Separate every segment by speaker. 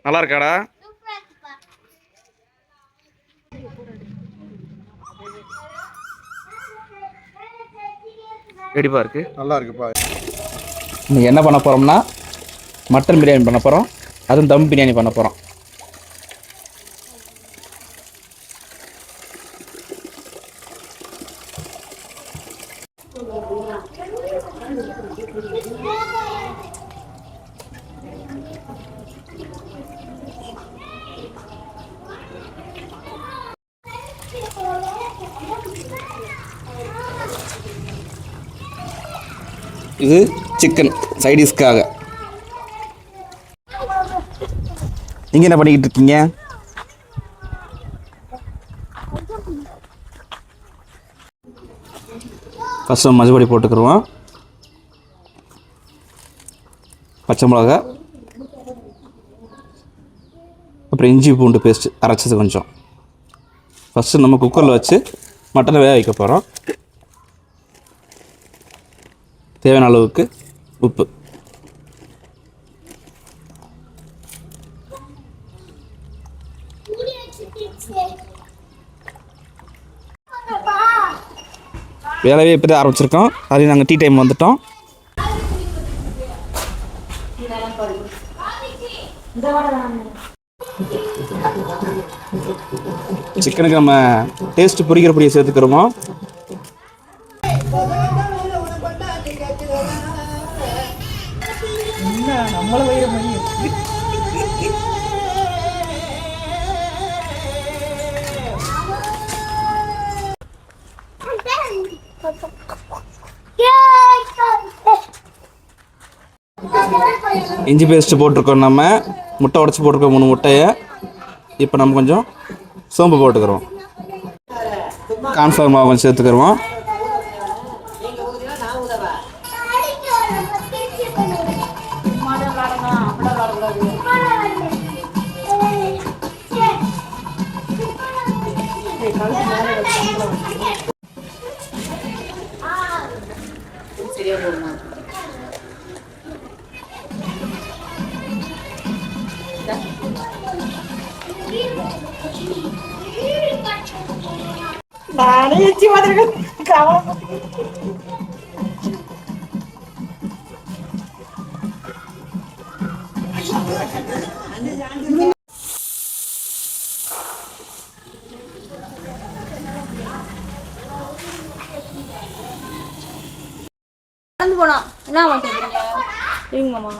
Speaker 1: நல்லா இருக்காடா? எப்படிப்பா இருக்கு?
Speaker 2: நல்லா இருக்குப்பா.
Speaker 1: இன்னைக்கு என்ன பண்ண போகிறோம்னா மட்டன் பிரியாணி பண்ண போகிறோம். அதுவும் தம் பிரியாணி பண்ண போகிறோம். இது சிக்கன் சைடிஷ்காக. நீங்கள் என்ன பண்ணிக்கிட்டு இருக்கீங்க? ஃபஸ்ட்டு மஞ்சள் பொடி போட்டுக்கிடுவோம். பச்சை மிளகா, அப்புறம் இஞ்சி பூண்டு பேஸ்ட்டு அரைச்சது கொஞ்சம். ஃபஸ்ட்டு நம்ம குக்கரில் வச்சு மட்டனை வேக வைக்க போகிறோம். தேவையான அளவுக்கு உப்பு. வேலையே இப்போ தான் ஆரம்பிச்சிருக்கோம். அதையும் நாங்கள் டீ டைம் வந்துட்டோம். சிக்கனுக்கு நம்ம டேஸ்ட்டு பிடிக்கிற பொடியை சேர்த்துக்கிறோமோ. இஞ்சி பேஸ்ட்டு போட்டிருக்கோம். நம்ம முட்டை உடச்சி போட்டிருக்கோம் 3 முட்டையை. இப்போ நம்ம கொஞ்சம் சோம்பு போட்டுக்கிறோம். கார்ன்ஃப்ளவர் மாவு கொஞ்சம் சேர்த்துக்கிறோம்.
Speaker 3: போனா என்ன மாட்டேங்கிறீங்க? சரிங்கம்மா.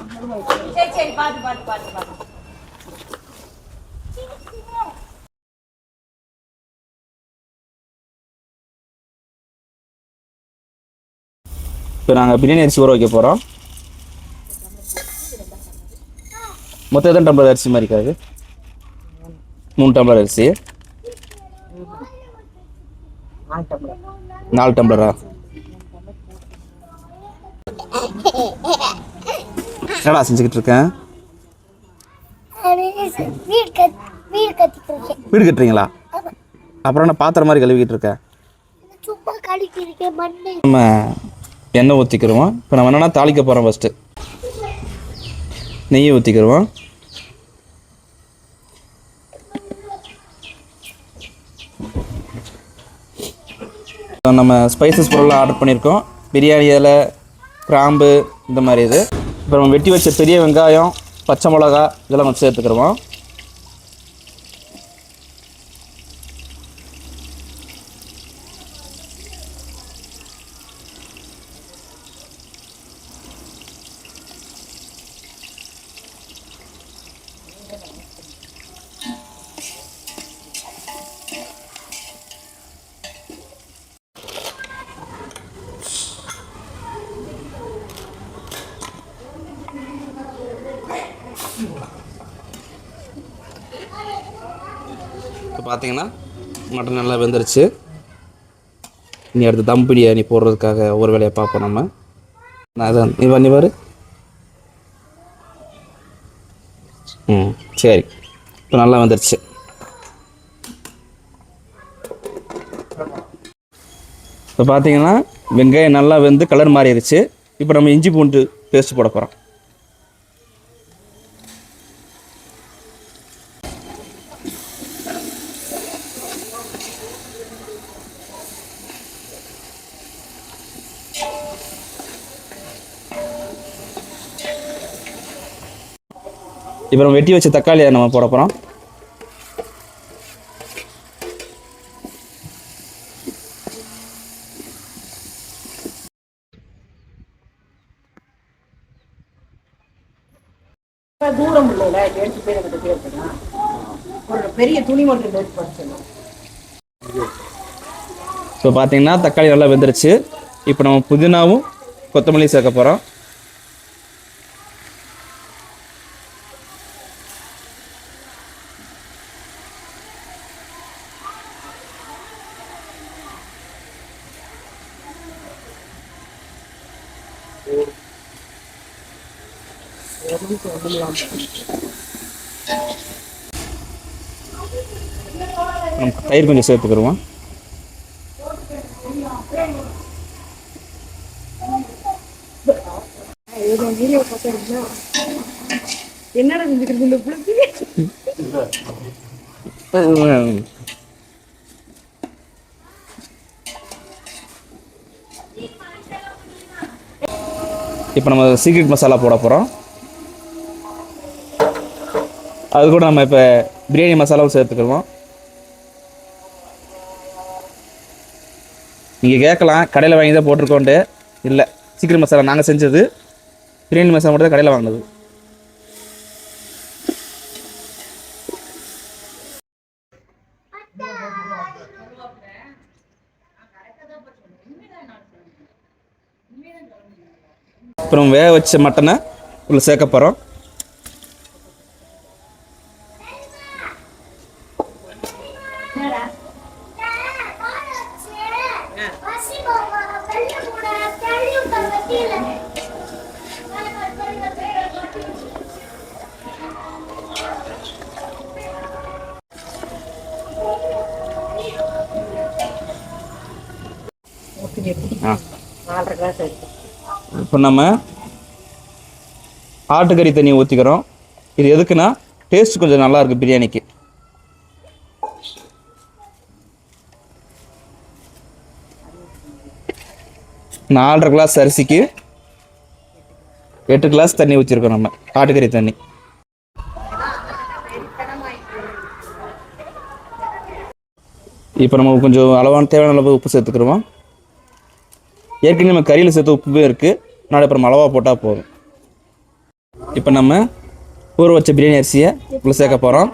Speaker 3: சரி சரி பாத்து பாத்து பாத்து பாத்து.
Speaker 1: இப்போ நாங்கள் பிரியாணி அரிசி ஊற வைக்க போகிறோம். மொத்தம் எத்தனை டம்ளர் அரிசி மாதிரி இருக்காது? 3 டம்ளர் அரிசி. 4 டம்ளரா? என்னடா செஞ்சுக்கிட்டு இருக்கேன்? வீடு கட்டுறீங்களா? அப்புறம் என்ன பாத்திரம் மாதிரி கழுவிக்கிட்டு இருக்கேன்? நம்ம எண்ணெய் ஊற்றிக்கிறோம். இப்போ நம்ம என்னென்னா தாளிக்க போகிறோம். ஃபஸ்ட்டு நெய்யை ஊற்றிக்கிறோம். நம்ம ஸ்பைசஸ் பொருள்லாம் ஆர்டர் பண்ணியிருக்கோம். பிரியாணி இலை, கிராம்பு, இந்த மாதிரி இது. இப்போ நம்ம வெட்டி வச்ச பெரிய வெங்காயம், பச்சை மிளகா இதெல்லாம் கொஞ்சம் சேர்த்துக்கிறோம். இப்போ பார்த்தீங்கன்னா மட்டன் நல்லா வெந்துருச்சு. இனி அடுத்து தம் பிரியாணி போடுறதுக்காக ஒரு வேலையை பார்ப்போம் நம்ம. நான் அதான் நீ பண்ணி பாரு. சரி, இப்போ நல்லா வந்துருச்சு. இப்போ பார்த்தீங்கன்னா வெங்காயம் நல்லா வெந்து கலர் மாறிடுச்சு. இப்போ நம்ம இஞ்சி பூண்டு பேஸ்ட் போட போகிறோம். இப்போ நம்ம வெட்டி வச்ச தக்காளியை நம்ம போட போகிறோம்.
Speaker 2: தூரம் இல்லைல எடுத்து போய் எனக்கு தேவைப்படும். ஒரு பெரிய துணி மட்டும் எடுத்து படிச்சிடணும்.
Speaker 1: இப்போ பார்த்தீங்கன்னா தக்காளி நல்லா வெந்துருச்சு. இப்போ நம்ம புதினாவும் கொத்தமல்லியும் சேர்க்க போகிறோம். நம்ம தயிர் கொஞ்சம் சேர்த்துக்கிடுவோம்.
Speaker 2: என்னடா செஞ்சுக்கிறது இந்த பிள்ளைக்கு?
Speaker 1: இப்போ நம்ம சீக்ரெட் மசாலா போட போகிறோம். அது கூட நம்ம இப்போ பிரியாணி மசாலாவும் சேர்த்துக்கிடுவோம். நீங்கள் கேட்கலாம் கடையில் வாங்கி தான் போட்டிருக்கோன்ட்டு. இல்லை, சீக்ரெட் மசாலா நாங்கள் செஞ்சது. பிரியாணி மசாலா மட்டும் தான் கடையில் வாங்கினது. அப்புறம் வேக வச்ச மட்டனை உள்ள சேர்க்க போகிறோம். இப்போ நம்ம ஆட்டுக்கறி தண்ணி ஊற்றிக்கிறோம். இது எதுக்குன்னா டேஸ்ட் கொஞ்சம் நல்லா இருக்குது பிரியாணிக்கு. நாலரை கிளாஸ் அரிசிக்கு 8 கிளாஸ் தண்ணி ஊற்றிருக்கோம் நம்ம ஆட்டுக்கறி தண்ணி. இப்போ நம்ம கொஞ்சம் அளவான தேவையான அளவு உப்பு சேர்த்துக்கிறோம். ஏற்கனவே நம்ம கறியில் சேர்த்து உப்புவே இருக்குது. அதனால் அப்புறம் அளவாக போட்டால் போதும். இப்போ நம்ம ஊற வச்ச பிரியாணி அரிசியை உள்ள சேர்க்க போகிறோம்.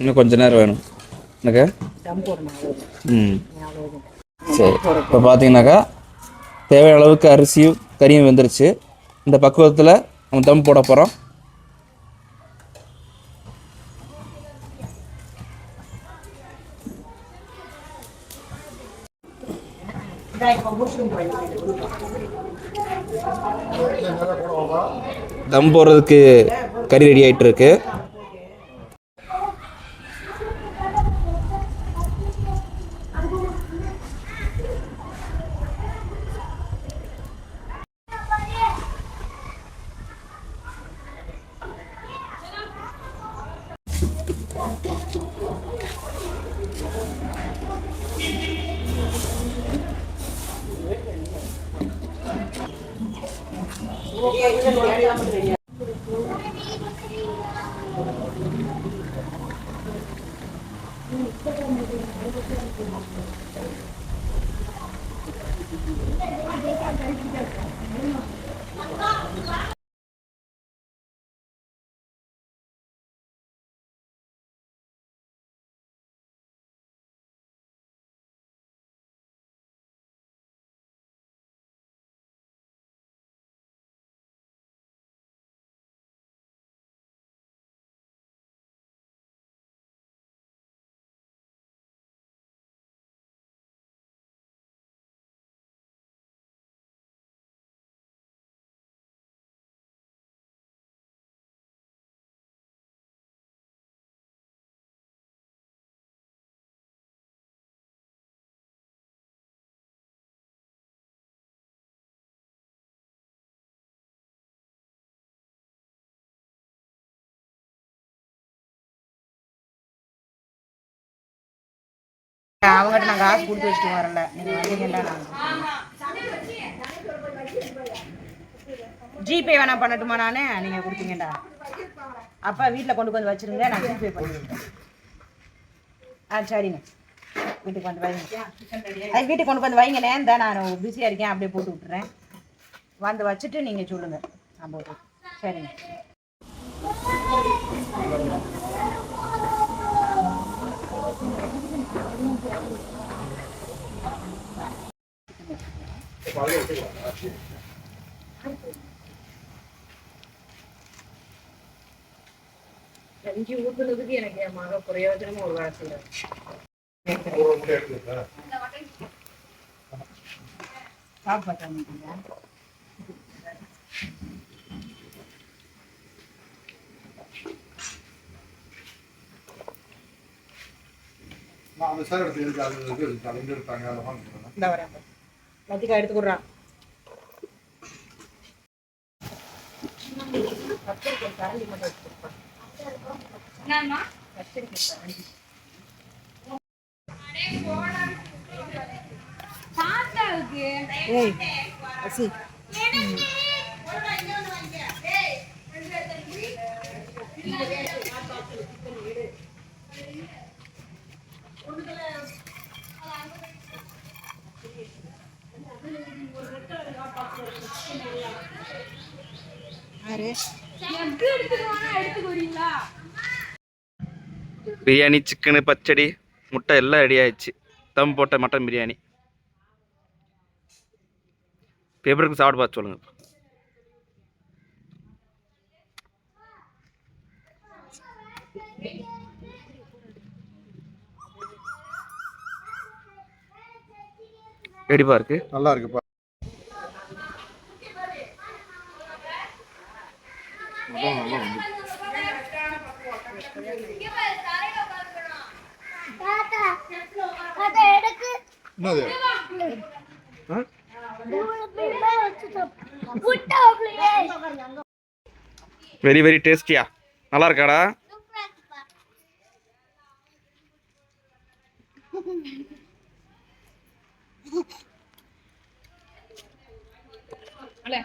Speaker 1: இன்னும் கொஞ்ச நேரம் வேணும் எனக்கு. சரி, இப்போ பார்த்தீங்கன்னாக்கா தேவையான அளவுக்கு அரிசியும் கறியும் வெந்துருச்சு. இந்த பக்குவத்தில் நம்ம தம் போட போகிறோம். தம் போடுறதுக்கு கறி ரெடி ஆகிட்டு இருக்கு.
Speaker 2: அவங்ககிட்ட நான் காசு கொடுத்து வச்சுட்டு வரல, நீங்கள் வந்தீங்கன்னா நான் ஜிபே வேணா பண்ணட்டுமா? நானே நீங்கள் கொடுத்தீங்கடா. அப்பா வீட்டில் கொண்டு வந்து வச்சுருங்க, நான் ஜிபே பண்ணிவிட்டேன். சரிங்க, வீட்டுக்கு வந்து வைங்க. அது வீட்டுக்கு கொண்டு வந்து வைங்கண்ணே. இந்த நான் பிஸியாக இருக்கேன், அப்படியே போட்டு விட்டுறேன். வந்து வச்சுட்டு நீங்கள் சொல்லுங்கள், நான் போட்டு. சரிங்க. கஞ்சி ஊற்றுனதுக்கு எனக்கு என் மக பிரயோஜனமும் ஒரு வாரத்தில் சாப்பிட்டேன். இந்த வரேன், லத்திக்கா எடுத்து கொடுறான். கரண்டி மட்டும் எடுத்து கொடுப்பான்.
Speaker 1: பிரியாணி, சிக்கனு, பச்சடி, முட்டை எல்லாம் ரெடி ஆயிடுச்சு. தம் போட்ட மட்டன் பிரியாணி. பேப்பருக்கு சாப்பிட்டு பார்த்து சொல்லுங்க. எப்படிப்பா இருக்கு?
Speaker 4: நல்லா இருக்குப்பா. என்னது?
Speaker 1: வெரி வெரி டேஸ்டியா. நல்லா இருக்காடா?
Speaker 3: அல்ல